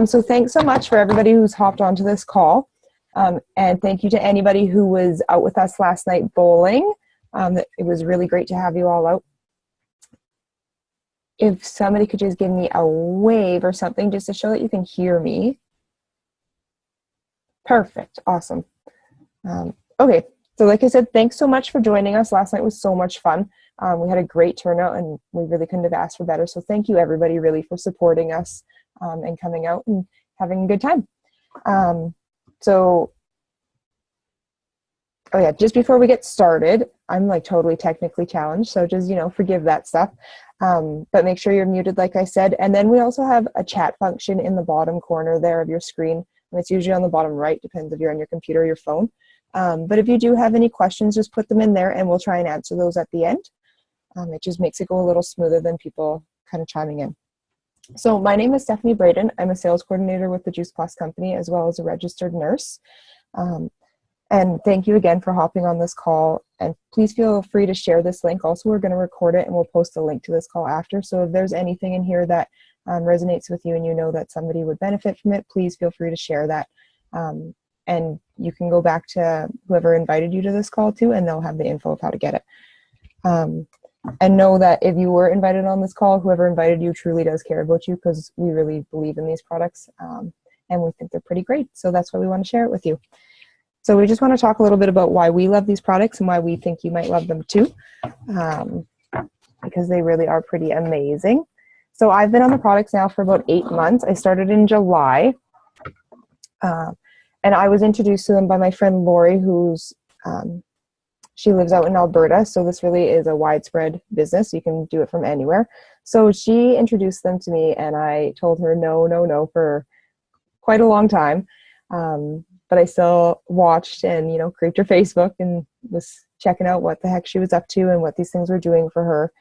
So thanks so much for everybody who's hopped onto this call. And thank you to anybody who was out with us last night bowling. It was really great to have you all out. If somebody could just give me a wave or something just to show that you can hear me. Perfect. Awesome. Okay. So like I said, thanks so much for joining us. Last night was so much fun. We had a great turnout and we really couldn't have asked for better. So thank you everybody really for supporting us and coming out and having a good time. Oh yeah, just before we get started, I'm like totally technically challenged. So just, forgive that stuff. But make sure you're muted, like I said. And then we also have a chat function in the bottom corner there of your screen. And it's usually on the bottom right, depends if you're on your computer or your phone. But if you do have any questions, just put them in there and we'll try and answer those at the end. It just makes it go a little smoother than people kind of chiming in. So my name is Stephanie Braden. I'm a sales coordinator with the Juice Plus company, as well as a registered nurse. And thank you again for hopping on this call. And please feel free to share this link. Also, we're going to record it and we'll post a link to this call after. So if there's anything in here that resonates with you and you know that somebody would benefit from it, please feel free to share that. And you can go back to whoever invited you to this call too, and they'll have the info of how to get it. And know that if you were invited on this call, whoever invited you truly does care about you, because we really believe in these products and we think they're pretty great. So that's why we want to share it with you. So we just want to talk a little bit about why we love these products and why we think you might love them too, because they really are pretty amazing. So I've been on the products now for about 8 months. I started in July, and I was introduced to them by my friend Lori, who's she lives out in Alberta, so this really is a widespread business. You can do it from anywhere. So she introduced them to me, and I told her no for quite a long time. But I still watched and, creeped her Facebook and was checking out what the heck she was up to and what these things were doing for her.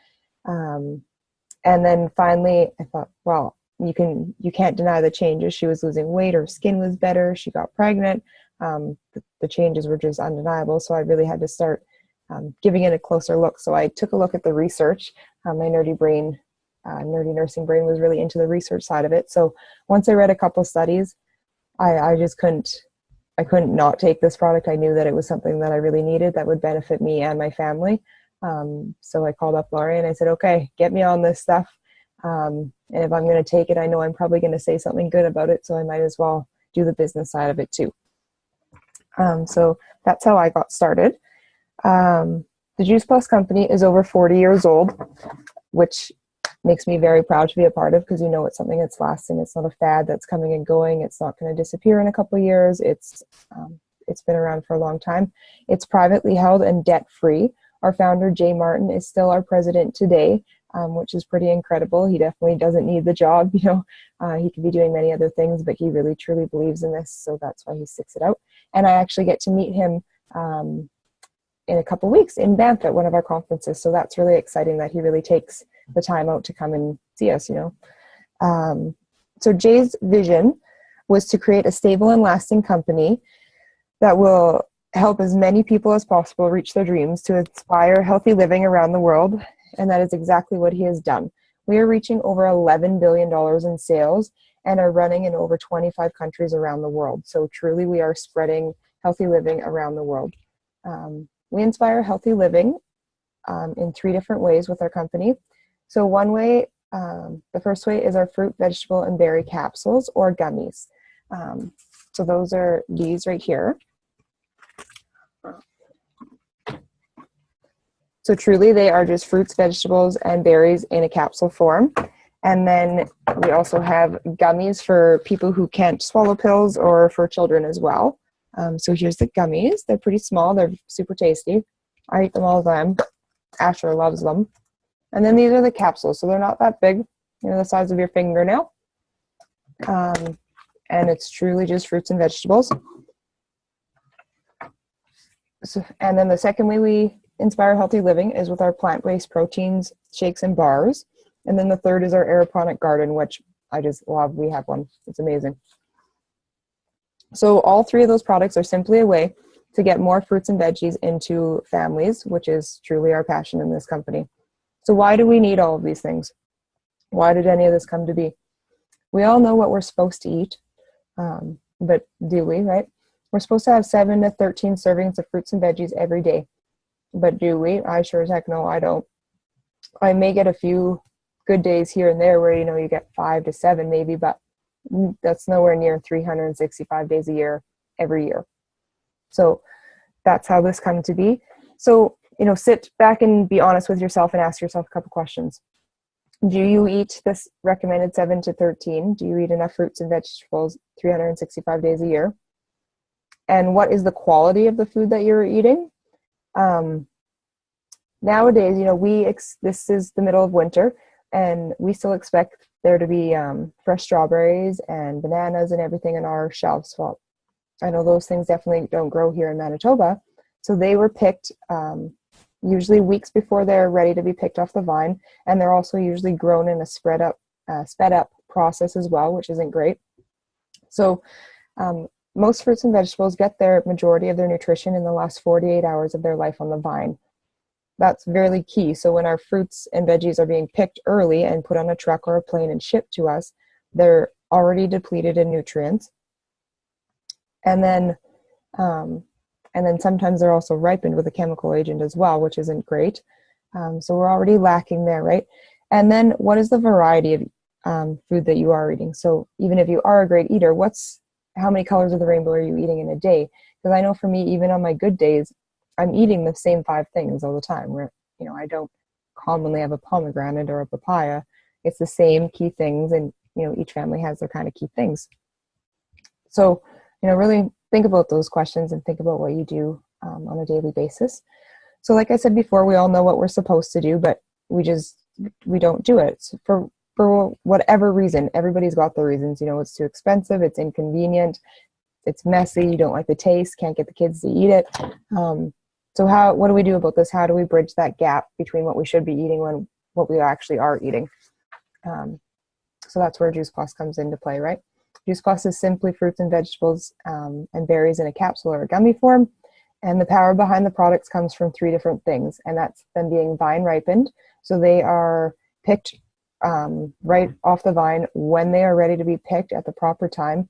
And then finally I thought, well, you can't deny the changes. She was losing weight, her skin was better, she got pregnant. The changes were just undeniable. So I really had to start giving it a closer look. So I took a look at the research. My nerdy nursing brain was really into the research side of it. So once I read a couple studies, I just couldn't not take this product. I knew that it was something that I really needed that would benefit me and my family. So I called up Laurie and I said, okay, get me on this stuff. And if I'm going to take it, I know I'm probably going to say something good about it. So I might as well do the business side of it too. So that's how I got started. The Juice Plus company is over 40 years old, which makes me very proud to be a part of, because it's something that's lasting. It's not a fad that's coming and going. It's not going to disappear in a couple of years. It's been around for a long time. It's privately held and debt-free. Our founder, Jay Martin, is still our president today, which is pretty incredible. He definitely doesn't need the job. He could be doing many other things, but he really truly believes in this, so that's why he sticks it out. And I actually get to meet him in a couple weeks in Banff at one of our conferences, so that's really exciting that he really takes the time out to come and see us. So Jay's vision was to create a stable and lasting company that will help as many people as possible reach their dreams to inspire healthy living around the world, and that is exactly what he has done. We are reaching over $11 billion in sales and are running in over 25 countries around the world. So truly we are spreading healthy living around the world. We inspire healthy living in 3 different ways with our company. So one way, the first way is our fruit, vegetable, and berry capsules or gummies. So those are these right here. So truly they are just fruits, vegetables, and berries in a capsule form. And then we also have gummies for people who can't swallow pills, or for children as well. So here's the gummies. They're pretty small. They're super tasty. I eat them all the time. Asher loves them. And then these are the capsules. So they're not that big, the size of your fingernail. And it's truly just fruits and vegetables. So, and then the second way we inspire healthy living is with our plant-based proteins, shakes, and bars. And then the third is our aeroponic garden, which I just love. We have one. It's amazing. So all 3 of those products are simply a way to get more fruits and veggies into families, which is truly our passion in this company. So why do we need all of these things? Why did any of this come to be? we all know what we're supposed to eat, but do we, right? We're supposed to have 7 to 13 servings of fruits and veggies every day. But do we? I sure as heck no, I don't. I may get a few good days here and there where, you get 5 to 7 maybe, but that's nowhere near 365 days a year, every year. So that's how this comes to be. So, sit back and be honest with yourself and ask yourself a couple questions. Do you eat this recommended 7 to 13? Do you eat enough fruits and vegetables 365 days a year? And what is the quality of the food that you're eating? Nowadays, this is the middle of winter, and we still expect there to be fresh strawberries and bananas and everything on our shelves. Well, I know those things definitely don't grow here in Manitoba. So they were picked usually weeks before they're ready to be picked off the vine, and they're also usually grown in a sped up process as well, which isn't great. So most fruits and vegetables get their majority of their nutrition in the last 48 hours of their life on the vine. That's very key. So when our fruits and veggies are being picked early and put on a truck or a plane and shipped to us, they're already depleted in nutrients. And then sometimes they're also ripened with a chemical agent as well, which isn't great. So we're already lacking there, right? And then what is the variety of food that you are eating? So even if you are a great eater, how many colors of the rainbow are you eating in a day? Because I know for me, even on my good days, I'm eating the same 5 things all the time. Where I don't commonly have a pomegranate or a papaya. It's the same key things, and each family has their kind of key things. So really think about those questions and think about what you do on a daily basis. So like I said before, we all know what we're supposed to do, but we don't do it. So for whatever reason. Everybody's got their reasons. It's too expensive, it's inconvenient, it's messy, you don't like the taste, can't get the kids to eat it. So what do we do about this? How do we bridge that gap between what we should be eating and what we actually are eating? So that's where Juice Plus comes into play, right? Juice Plus is simply fruits and vegetables and berries in a capsule or a gummy form. And the power behind the products comes from 3 different things, and that's them being vine ripened. So they are picked right off the vine when they are ready to be picked at the proper time.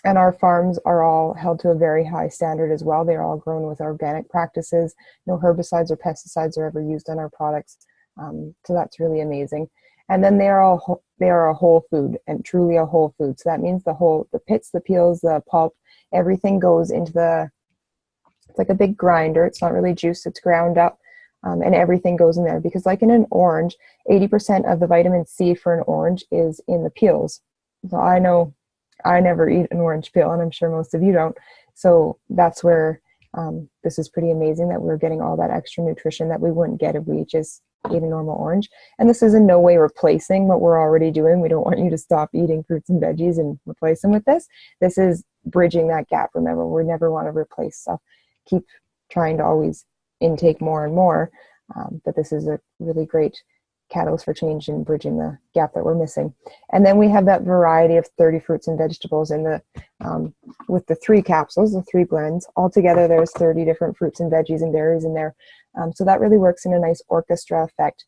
And our farms are all held to a very high standard as well. They're all grown with organic practices. No herbicides or pesticides are ever used on our products. So that's really amazing. And then they are a whole food, and truly a whole food. So that means the pits, the peels, the pulp, everything goes into it's like a big grinder. It's not really juice, it's ground up. And everything goes in there, because like in an orange, 80% of the vitamin C for an orange is in the peels. So I know I never eat an orange peel, and I'm sure most of you don't. So that's where this is pretty amazing that we're getting all that extra nutrition that we wouldn't get if we just ate a normal orange. And this is in no way replacing what we're already doing. We don't want you to stop eating fruits and veggies and replace them with this. This is bridging that gap. Remember, we never want to replace stuff. Keep trying to always intake more and more. But this is a really great catalyst for change and bridging the gap that we're missing. And then we have that variety of 30 fruits and vegetables in with the 3 capsules, the 3 blends. Altogether, there's 30 different fruits and veggies and berries in there. So that really works in a nice orchestra effect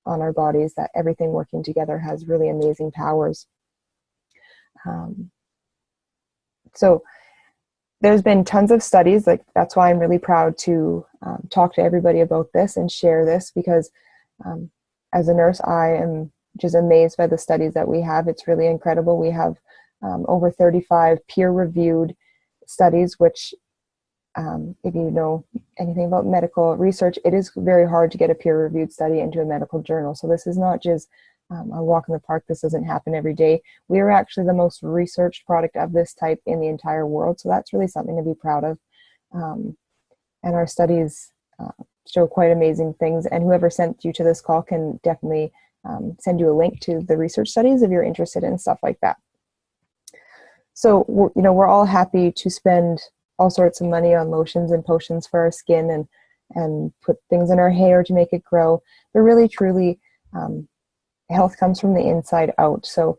on our bodies, that everything working together has really amazing powers. So there's been tons of studies. That's why I'm really proud to talk to everybody about this and share this, because as a nurse, I am just amazed by the studies that we have. It's really incredible. We have over 35 peer-reviewed studies, which if you know anything about medical research, it is very hard to get a peer-reviewed study into a medical journal. So this is not just a walk in the park. This doesn't happen every day. We are actually the most researched product of this type in the entire world. So that's really something to be proud of. And our studies show quite amazing things. And whoever sent you to this call can definitely send you a link to the research studies if you're interested in stuff like that. So, we're all happy to spend all sorts of money on lotions and potions for our skin and put things in our hair to make it grow. But really, truly, health comes from the inside out. So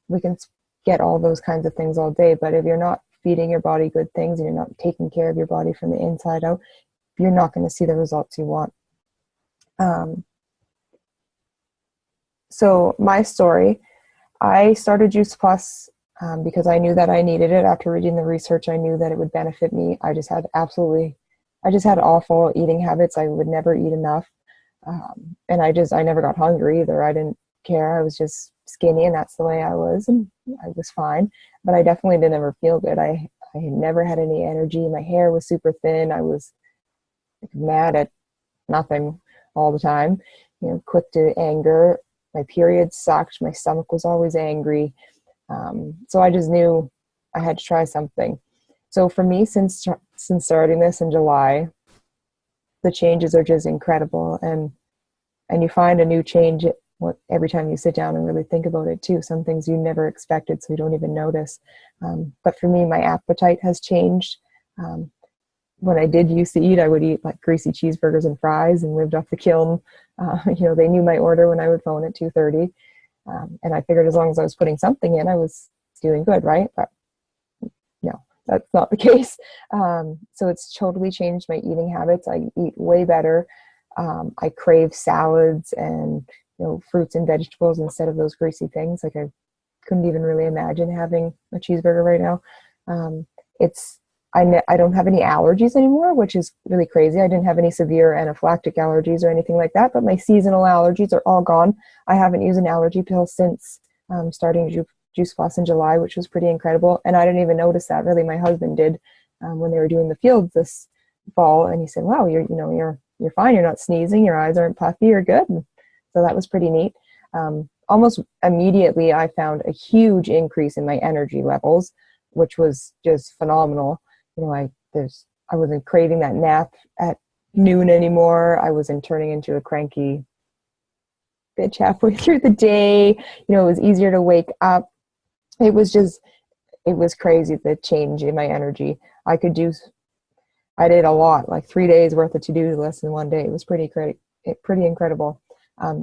we can get all those kinds of things all day, but if you're not feeding your body good things and you're not taking care of your body from the inside out, you're not going to see the results you want. So my story, I started Juice Plus because I knew that I needed it. After reading the research, I knew that it would benefit me. I just had awful eating habits. I would never eat enough. And I never got hungry either. I didn't care. I was just skinny, and that's the way I was, and I was fine. But I definitely didn't ever feel good. I never had any energy. My hair was super thin. I was like, mad at nothing all the time, quick to anger. My periods sucked. My stomach was always angry. So I just knew I had to try something. So for me, since starting this in July, the changes are just incredible, and you find a new change every time you sit down and really think about it too. Some things you never expected, so you don't even notice. But for me, my appetite has changed. When I did used to eat, I would eat like greasy cheeseburgers and fries and lived off the kiln. They knew my order when I would phone at 2:30. And I figured as long as I was putting something in, I was doing good, right? But no, that's not the case. So it's totally changed my eating habits. I eat way better. I crave salads and fruits and vegetables instead of those greasy things. Like I couldn't even really imagine having a cheeseburger right now. I don't have any allergies anymore, which is really crazy. I didn't have any severe anaphylactic allergies or anything like that, but my seasonal allergies are all gone. I haven't used an allergy pill since starting Juice Plus in July, which was pretty incredible. And I didn't even notice that. Really, my husband did when they were doing the fields this fall, and he said, "Wow, you're fine. You're not sneezing. Your eyes aren't puffy. You're good." And so that was pretty neat. Almost immediately, I found a huge increase in my energy levels, which was just phenomenal. I wasn't craving that nap at noon anymore. I wasn't turning into a cranky bitch halfway through the day. It was easier to wake up. It was crazy, the change in my energy. I did a lot, like 3 days worth of to-do lists in one day. It was pretty incredible.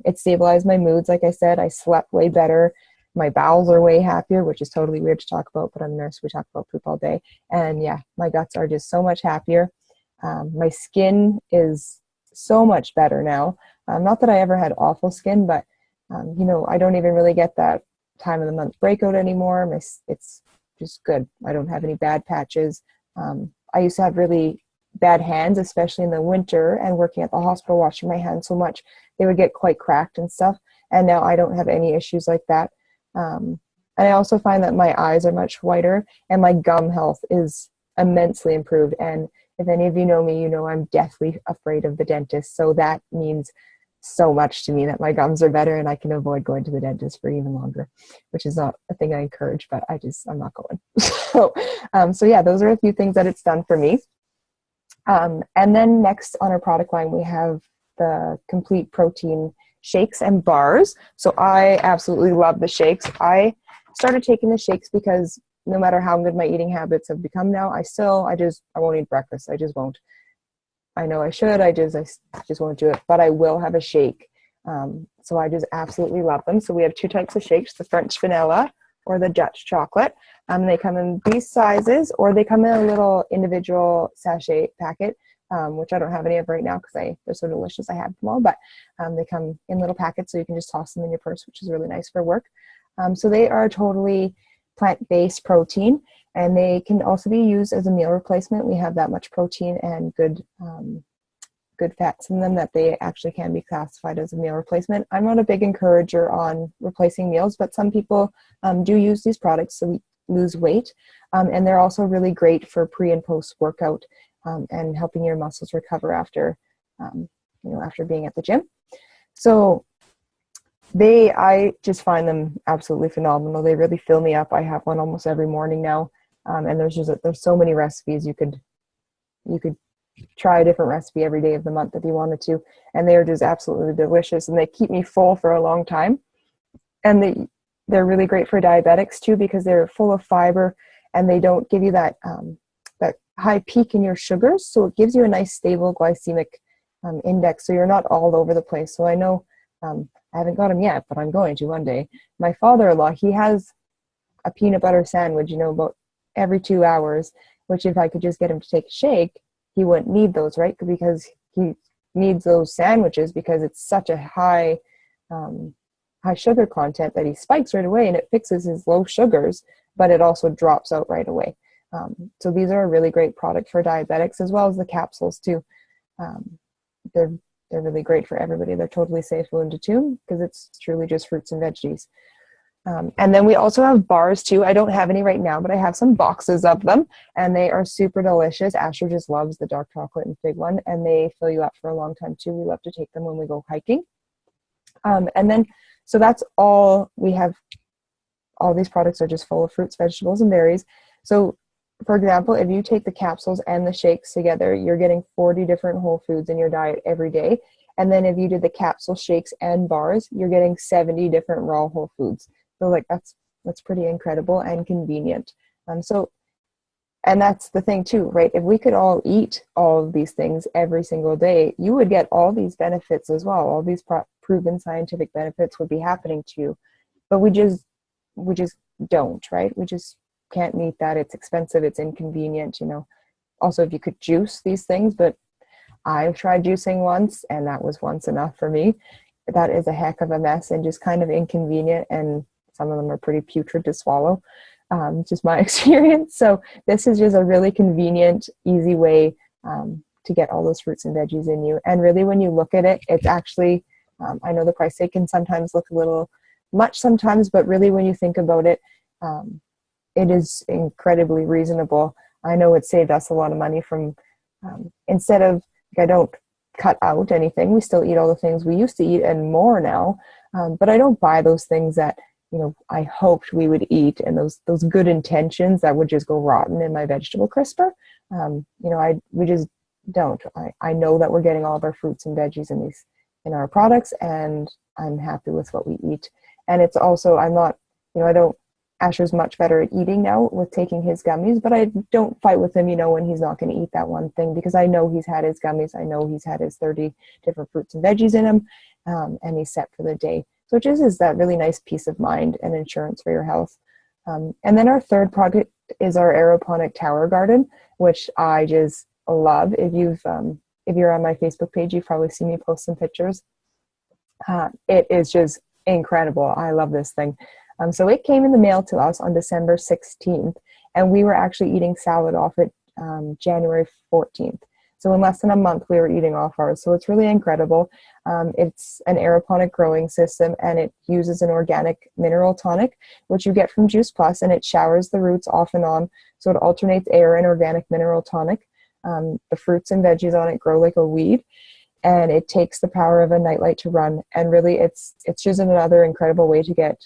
It stabilized my moods. Like I said, I slept way better. My bowels are way happier, which is totally weird to talk about, but I'm a nurse. We talk about poop all day. And yeah, my guts are just so much happier. My skin is so much better now. Not that I ever had awful skin, but I don't even really get that time of the month breakout anymore. It's just good. I don't have any bad patches. I used to have really bad hands, especially in the winter, and working at the hospital, washing my hands so much, they would get quite cracked and stuff. And now I don't have any issues like that. And I also find that my eyes are much whiter, and my gum health is immensely improved. And if any of you know me, I'm deathly afraid of the dentist. So that means so much to me that my gums are better and I can avoid going to the dentist for even longer, which is not a thing I encourage, but I'm not going. So yeah, those are a few things that it's done for me. And then next on our product line, we have the complete protein shakes and bars. So I absolutely love the shakes. I started taking the shakes because no matter how good my eating habits have become now, I won't eat breakfast. I just won't. I know I should. I just won't do it, but I will have a shake. So I just absolutely love them. So we have two types of shakes, the French vanilla or the Dutch chocolate. They come in these sizes, or they come in a little individual sachet packet, which I don't have any of right now because they're so delicious. I have them all, but they come in little packets, so you can just toss them in your purse, which is really nice for work. So they are totally plant-based protein, and they can also be used as a meal replacement. We have that much protein and good fats in them that they actually can be classified as a meal replacement. I'm not a big encourager on replacing meals, but some people do use these products to lose weight, and they're also really great for pre and post workout and helping your muscles recover after being at the gym. So I just find them absolutely phenomenal. They really fill me up. I have one almost every morning now, and there's so many recipes. You could try a different recipe every day of the month if you wanted to, and they are just absolutely delicious, and they keep me full for a long time. And they're really great for diabetics too, because they're full of fiber, and they don't give you that high peak in your sugars, so it gives you a nice stable glycemic index, so you're not all over the place. So I know I haven't got them yet, but I'm going to one day. My father-in-law, he has a peanut butter sandwich, about every 2 hours, which if I could just get him to take a shake, he wouldn't need those, right? Because he needs those sandwiches because it's such a high high sugar content that he spikes right away, and it fixes his low sugars, but it also drops out right away. So these are a really great product for diabetics, as well as the capsules too. They're really great for everybody. They're totally safe wound to tomb because it's truly just fruits and veggies. And then we also have bars too. I don't have any right now, but I have some boxes of them, and they are super delicious. Asher just loves the dark chocolate and fig one, and they fill you up for a long time too. We love to take them when we go hiking. And then, so that's all we have. All these products are just full of fruits, vegetables, and berries. So, for example, if you take the capsules and the shakes together, you're getting 40 different whole foods in your diet every day. And then if you did the capsule, shakes, and bars, you're getting 70 different raw whole foods. So like that's pretty incredible and convenient. And that's the thing too, right? If we could all eat all of these things every single day, you would get all these benefits as well. All these proven scientific benefits would be happening to you. But we just don't, right? We just can't meet that. It's expensive, it's inconvenient, you know. Also, if you could juice these things, but I've tried juicing once, and that was once enough for me. That is a heck of a mess and just kind of inconvenient, and some of them are pretty putrid to swallow. Just my experience. So this is just a really convenient, easy way to get all those fruits and veggies in you. And really, when you look at it, it's actually, I know the price tag can sometimes look a little much sometimes, but really when you think about it, it is incredibly reasonable. I know it saved us a lot of money from, instead of, I don't cut out anything. We still eat all the things we used to eat and more now, but I don't buy those things that, you know, I hoped we would eat, and those good intentions that would just go rotten in my vegetable crisper. You know, we just don't. I know that we're getting all of our fruits and veggies in our products, and I'm happy with what we eat. And it's also, I'm not, you know, Asher's much better at eating now with taking his gummies, but I don't fight with him, you know, when he's not going to eat that one thing, because I know he's had his gummies. I know he's had his 30 different fruits and veggies in him, and he's set for the day. So it just is that really nice peace of mind and insurance for your health. And then our third product is our aeroponic tower garden, which I just love. If you're on my Facebook page, you've probably seen me post some pictures. It is just incredible. I love this thing. So it came in the mail to us on December 16th, and we were actually eating salad off it January 14th. So in less than a month, we were eating off ours. So it's really incredible. It's an aeroponic growing system, and it uses an organic mineral tonic, which you get from Juice Plus, and it showers the roots off and on. So it alternates air and organic mineral tonic. The fruits and veggies on it grow like a weed, and it takes the power of a nightlight to run. And really, it's just another incredible way to get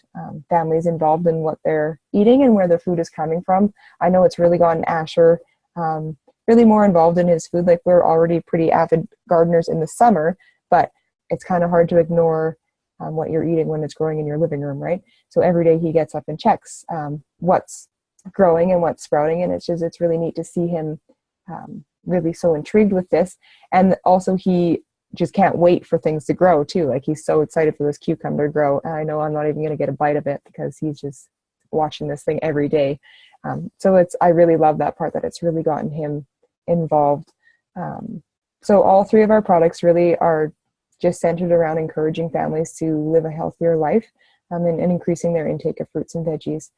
families involved in what they're eating and where their food is coming from. I know it's really gotten Asher really more involved in his food. Like, we're already pretty avid gardeners in the summer, but it's kind of hard to ignore what you're eating when it's growing in your living room, right? So every day he gets up and checks what's growing and what's sprouting, and it's really neat to see him really so intrigued with this. And also, he just can't wait for things to grow too. Like, he's so excited for this cucumber to grow, and I know I'm not even going to get a bite of it because he's just watching this thing every day. So I really love that part, that it's really gotten him involved. So all three of our products really are just centered around encouraging families to live a healthier life, and increasing their intake of fruits and veggies.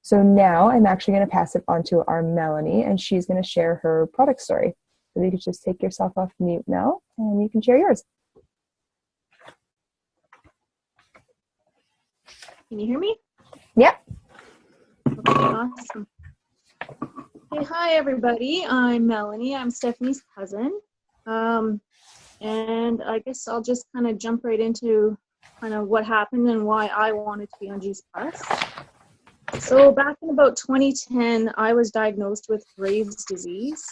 So now I'm actually going to pass it on to our Melanie, and she's going to share her product story. So you could just take yourself off mute now, and you can share yours. Can you hear me? Yep. Okay, awesome. Hey, hi everybody. I'm Melanie. I'm Stephanie's cousin. And I guess I'll just kind of jump right into kind of what happened and why I wanted to be on Juice Plus. So back in about 2010, I was diagnosed with Graves' disease.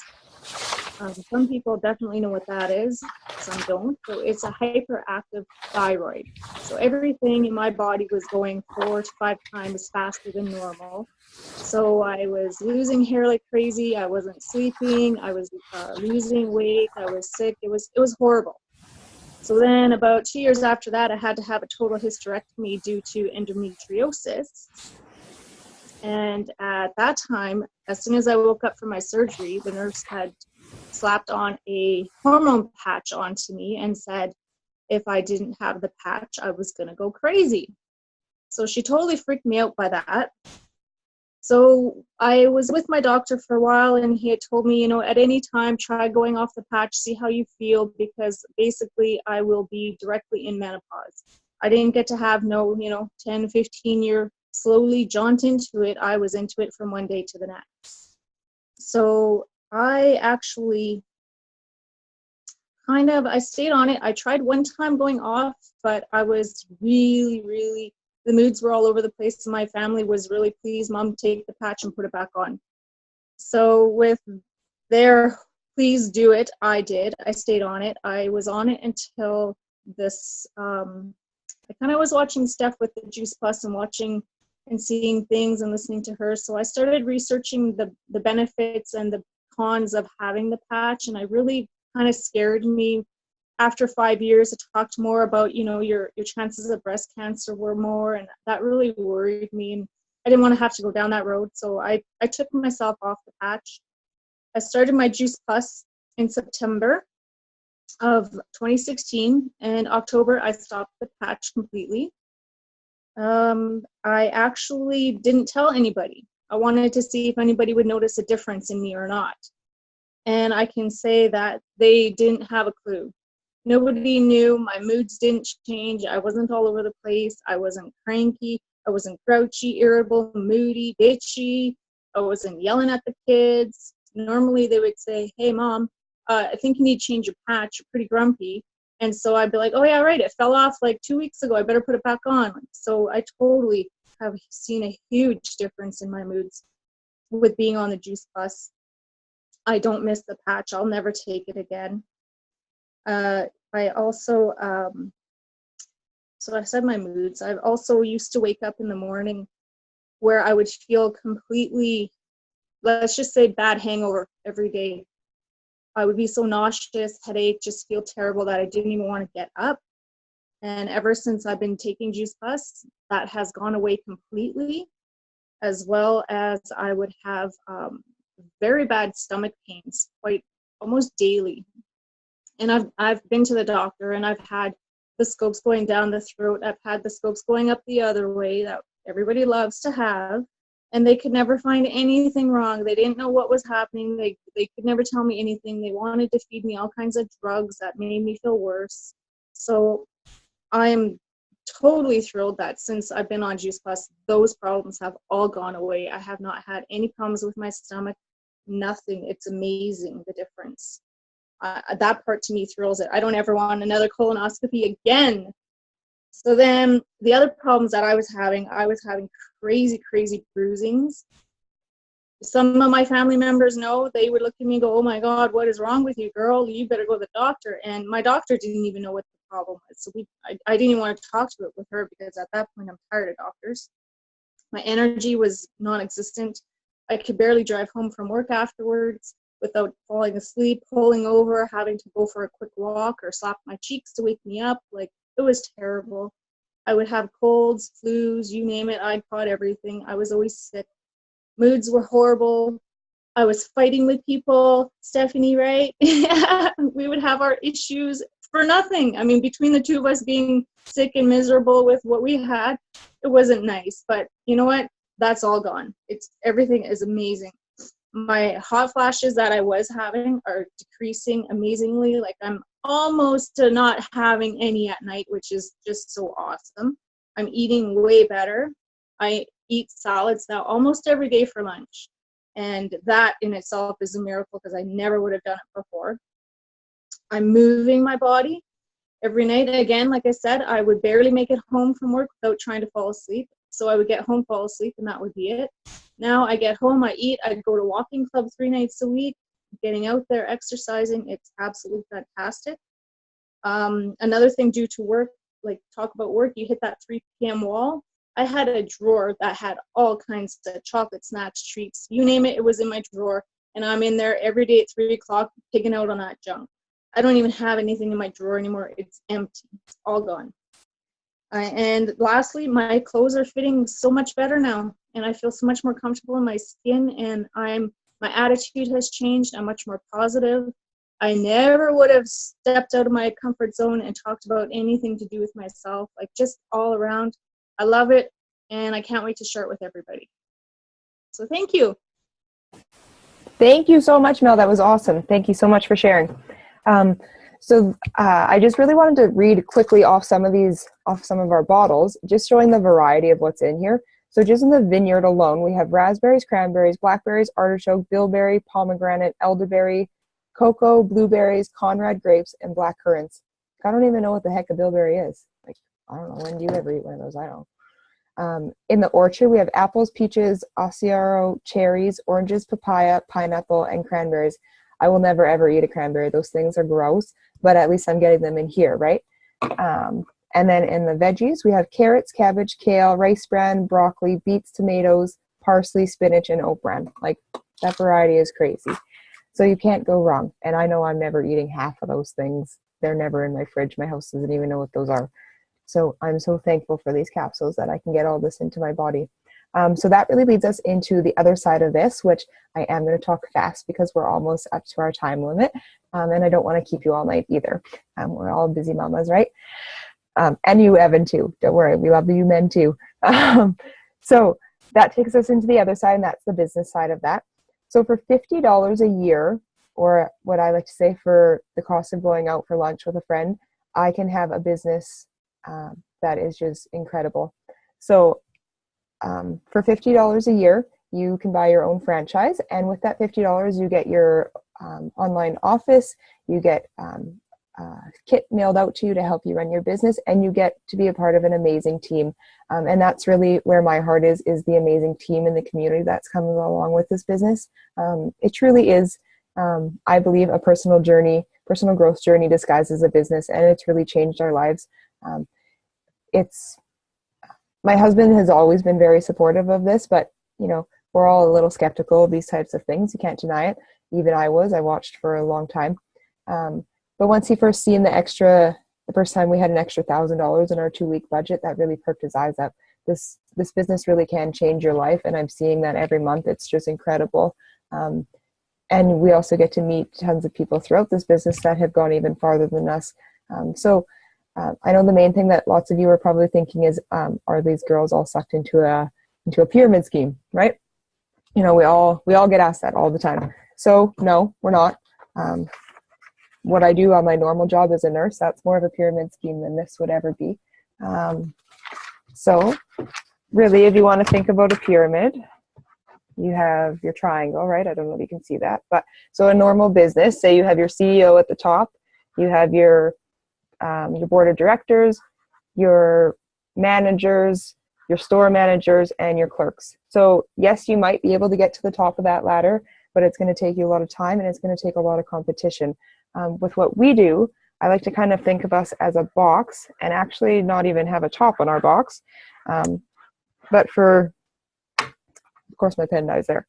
Some people definitely know what that is, some don't. So it's a hyperactive thyroid. So everything in my body was going 4 to 5 times faster than normal. So I was losing hair like crazy. I wasn't sleeping. I was losing weight. I was sick. It was horrible. So then about 2 years after that, I had to have a total hysterectomy due to endometriosis. And at that time, as soon as I woke up from my surgery, the nurse had slapped on a hormone patch onto me and said if I didn't have the patch, I was going to go crazy. So she totally freaked me out by that. So I was with my doctor for a while, and he had told me, at any time, try going off the patch, see how you feel, because basically I will be directly in menopause. I didn't get to have no, 10, 15-year slowly jaunt into it. I was into it from one day to the next. So I actually I stayed on it. I tried one time going off, but I was really, the moods were all over the place. And my family was really, please, Mom, take the patch and put it back on. So with their please do it, I did. I stayed on it. I was on it until this, I kind of was watching stuff with the Juice Plus and watching and seeing things and listening to her. So I started researching the benefits and the cons of having the patch, and I really kind of scared me. After 5 years, I talked more about, your chances of breast cancer were more, and that really worried me. And I didn't want to have to go down that road. So I took myself off the patch. I started my Juice Plus in September of 2016, and October I stopped the patch completely. I actually didn't tell anybody. I wanted to see if anybody would notice a difference in me or not. And I can say that they didn't have a clue. Nobody knew. My moods didn't change. I wasn't all over the place. I wasn't cranky. I wasn't grouchy, irritable, moody, bitchy. I wasn't yelling at the kids. Normally they would say, hey, Mom, I think you need to change your patch. You're pretty grumpy. And so I'd be like, oh, yeah, right. It fell off like 2 weeks ago. I better put it back on. So I totally have seen a huge difference in my moods with being on the Juice Plus. I don't miss the patch. I'll never take it again. I also, so I said my moods. I've also used to wake up in the morning where I would feel completely, let's just say, bad hangover every day. I would be so nauseous, headache, just feel terrible that I didn't even want to get up. And ever since I've been taking Juice Plus, that has gone away completely, as well as I would have very bad stomach pains, quite almost daily. And I've been to the doctor, and I've had the scopes going down the throat. I've had the scopes going up the other way that everybody loves to have, and they could never find anything wrong. They didn't know what was happening. They could never tell me anything. They wanted to feed me all kinds of drugs that made me feel worse. So I'm totally thrilled that since I've been on Juice Plus, those problems have all gone away. I have not had any problems with my stomach, nothing. It's amazing, the difference. That part to me thrills it. I don't ever want another colonoscopy again. So then the other problems that I was having crazy bruisings. Some of my family members know. They would look at me and go, oh my God, what is wrong with you, girl? You better go to the doctor. And my doctor didn't even know what the problem was. So I didn't even want to talk to it with her, because at that point I'm tired of doctors. My energy was non-existent. I could barely drive home from work afterwards without falling asleep, pulling over, having to go for a quick walk or slap my cheeks to wake me up. Like, it was terrible. I would have colds, flus, you name it. I caught everything. I was always sick. Moods were horrible. I was fighting with people, Stephanie, right? We would have our issues for nothing. I mean, between the two of us being sick and miserable with what we had, it wasn't nice. But you know what? That's all gone. Everything is amazing. My hot flashes that I was having are decreasing amazingly. Like, I'm almost to not having any at night, which is just so awesome. I'm eating way better. I eat salads now almost every day for lunch. And that in itself is a miracle, because I never would have done it before. I'm moving my body every night. Again, like I said, I would barely make it home from work without trying to fall asleep. So I would get home, fall asleep, and that would be it. Now I get home, I eat, I go to walking club 3 nights a week, getting out there, exercising. It's absolutely fantastic. Another thing due to work, like talk about work, you hit that 3 p.m. wall. I had a drawer that had all kinds of chocolate snacks, treats, you name it, it was in my drawer. And I'm in there every day at 3 o'clock picking out on that junk. I don't even have anything in my drawer anymore. It's empty. It's all gone. And lastly, my clothes are fitting so much better now, and I feel so much more comfortable in my skin, and my attitude has changed. I'm much more positive. I never would have stepped out of my comfort zone and talked about anything to do with myself, like just all around. I love it. and I can't wait to share it with everybody. So thank you. Thank you so much, Mel. That was awesome. Thank you so much for sharing. I just really wanted to read quickly off some of our bottles, just showing the variety of what's in here. So just in the vineyard alone, we have raspberries, cranberries, blackberries, artichoke, bilberry, pomegranate, elderberry, cocoa, blueberries, Conrad grapes, and black currants. I don't even know what the heck a bilberry is. Like, I don't know. When do you ever eat one of those? I don't. In the orchard, we have apples, peaches, Osiero, cherries, oranges, papaya, pineapple, and cranberries. I will never, ever eat a cranberry. Those things are gross, but at least I'm getting them in here, right? And then in the veggies, we have carrots, cabbage, kale, rice bran, broccoli, beets, tomatoes, parsley, spinach, and oat bran. Like, that variety is crazy. So you can't go wrong. And I know I'm never eating half of those things. They're never in my fridge. My house doesn't even know what those are. So I'm so thankful for these capsules that I can get all this into my body. So that really leads us into the other side of this, which I am going to talk fast because we're almost up to our time limit. And I don't want to keep you all night either. We're all busy mamas, right? And you, Evan, too. Don't worry. We love you men, too. So that takes us into the other side, and that's the business side of that. So for $50 a year, or what I like to say for the cost of going out for lunch with a friend, I can have a business that is just incredible. So for $50 a year, you can buy your own franchise. And with that $50, you get your online office, you get a kit mailed out to you to help you run your business, and you get to be a part of an amazing team. And that's really where my heart is the amazing team and the community that's coming along with this business. It truly is, I believe, a personal growth journey disguised as a business, and it's really changed our lives. My husband has always been very supportive of this, but we're all a little skeptical of these types of things. You can't deny it. Even I watched for a long time. But once he first seen the first time we had an extra $1,000 in our 2-week budget, that really perked his eyes up. This business really can change your life, and I'm seeing that every month. It's just incredible. And we also get to meet tons of people throughout this business that have gone even farther than us. I know the main thing that lots of you are probably thinking is, are these girls all sucked into a pyramid scheme, right? We all get asked that all the time. So no, we're not. What I do on my normal job as a nurse, that's more of a pyramid scheme than this would ever be. So really, if you want to think about a pyramid, you have your triangle, right? I don't know if you can see that, but so a normal business, say you have your CEO at the top, you have your board of directors, your managers, your store managers, and your clerks. So yes, you might be able to get to the top of that ladder, but it's going to take you a lot of time, and it's going to take a lot of competition. With what we do, I like to kind of think of us as a box, and actually not even have a top on our box. But of course my pen dies there.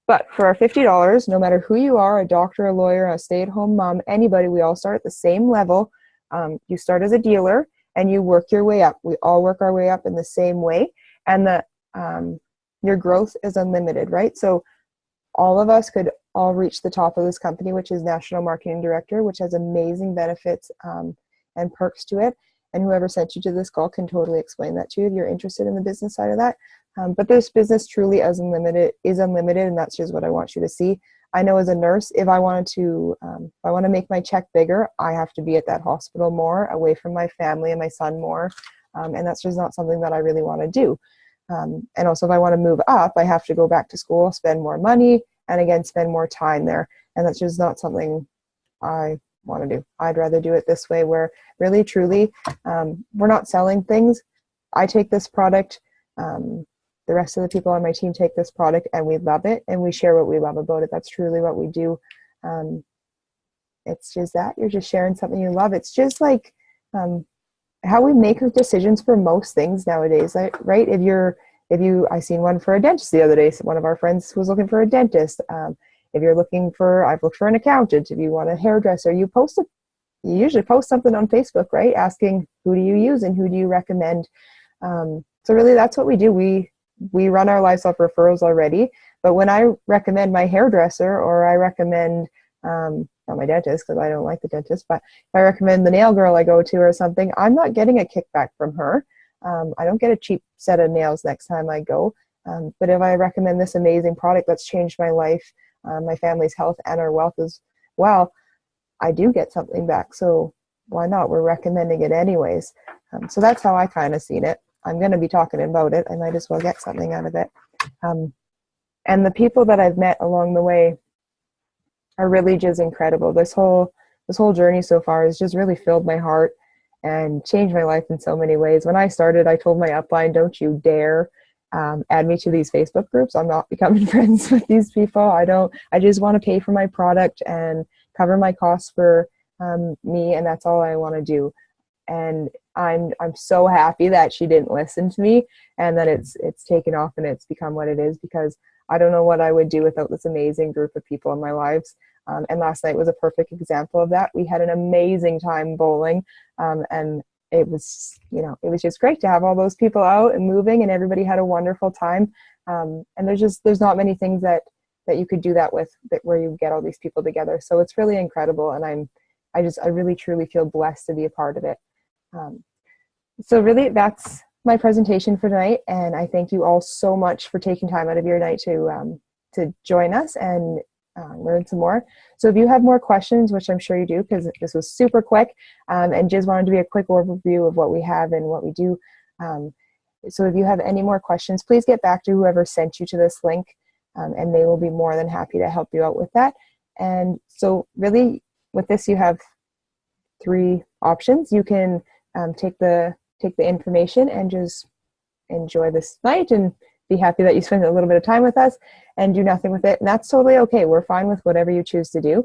But for our $50, no matter who you are, a doctor, a lawyer, a stay-at-home mom, anybody, we all start at the same level. You start as a dealer and you work your way up. We all work our way up in the same way, and your growth is unlimited, right? So all of us could all reach the top of this company, which is National Marketing Director, which has amazing benefits and perks to it. And whoever sent you to this call can totally explain that to you if you're interested in the business side of that. But this business truly is unlimited, and that's just what I want you to see. I know as a nurse, if I want to make my check bigger, I have to be at that hospital more, away from my family and my son more. And that's just not something that I really want to do. And also, if I want to move up, I have to go back to school, spend more money, and again, spend more time there. And that's just not something I want to do. I'd rather do it this way, where really, truly, we're not selling things. I take this product. The rest of the people on my team take this product, and we love it, and we share what we love about it. That's truly what we do. It's just that you're just sharing something you love. It's just like how we make decisions for most things nowadays, right? I seen one for a dentist the other day. So one of our friends was looking for a dentist. If you're I've looked for an accountant. If you want a hairdresser, you usually post something on Facebook, right? Asking who do you use and who do you recommend. So really, that's what we do. We run our lives off referrals already. But when I recommend my hairdresser, or I recommend not my dentist, because I don't like the dentist, but if I recommend the nail girl I go to or something, I'm not getting a kickback from her. I don't get a cheap set of nails next time I go. But if I recommend this amazing product that's changed my life, my family's health, and our wealth as well, I do get something back. So why not? We're recommending it anyways. So that's how I kind of seen it. I'm going to be talking about it. I might as well get something out of it. And the people that I've met along the way are really just incredible. This whole journey so far has just really filled my heart and changed my life in so many ways. When I started, I told my upline, don't you dare add me to these Facebook groups. I'm not becoming friends with these people. I just want to pay for my product and cover my costs for me, and that's all I want to do. And I'm so happy that she didn't listen to me and that it's taken off and it's become what it is, because I don't know what I would do without this amazing group of people in my lives. And last night was a perfect example of that. We had an amazing time bowling, and it was just great to have all those people out and moving, and everybody had a wonderful time. And there's not many things that you could do that with, where you get all these people together. So it's really incredible, and I really truly feel blessed to be a part of it. So really, that's my presentation for tonight, and I thank you all so much for taking time out of your night to join us and learn some more. So if you have more questions, which I'm sure you do, because this was super quick, and just wanted to be a quick overview of what we have and what we do. So if you have any more questions, please get back to whoever sent you to this link, and they will be more than happy to help you out with that. And so really, with this, you have 3 options. You can take the information and just enjoy this night and be happy that you spent a little bit of time with us, and do nothing with it. And that's totally okay. We're fine with whatever you choose to do.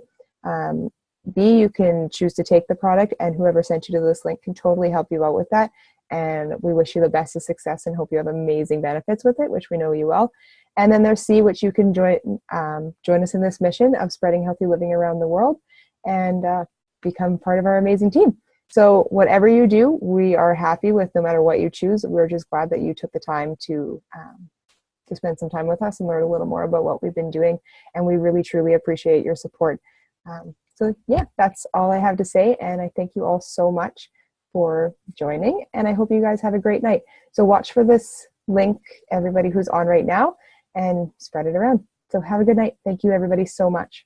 B, you can choose to take the product, and whoever sent you to this link can totally help you out with that. And we wish you the best of success and hope you have amazing benefits with it, which we know you will. And then there's C, which you can join us in this mission of spreading healthy living around the world and become part of our amazing team. So whatever you do, we are happy with, no matter what you choose. We're just glad that you took the time to spend some time with us and learn a little more about what we've been doing. And we really, truly appreciate your support. So yeah, that's all I have to say. And I thank you all so much for joining. And I hope you guys have a great night. So watch for this link, everybody who's on right now, and spread it around. So have a good night. Thank you, everybody, so much.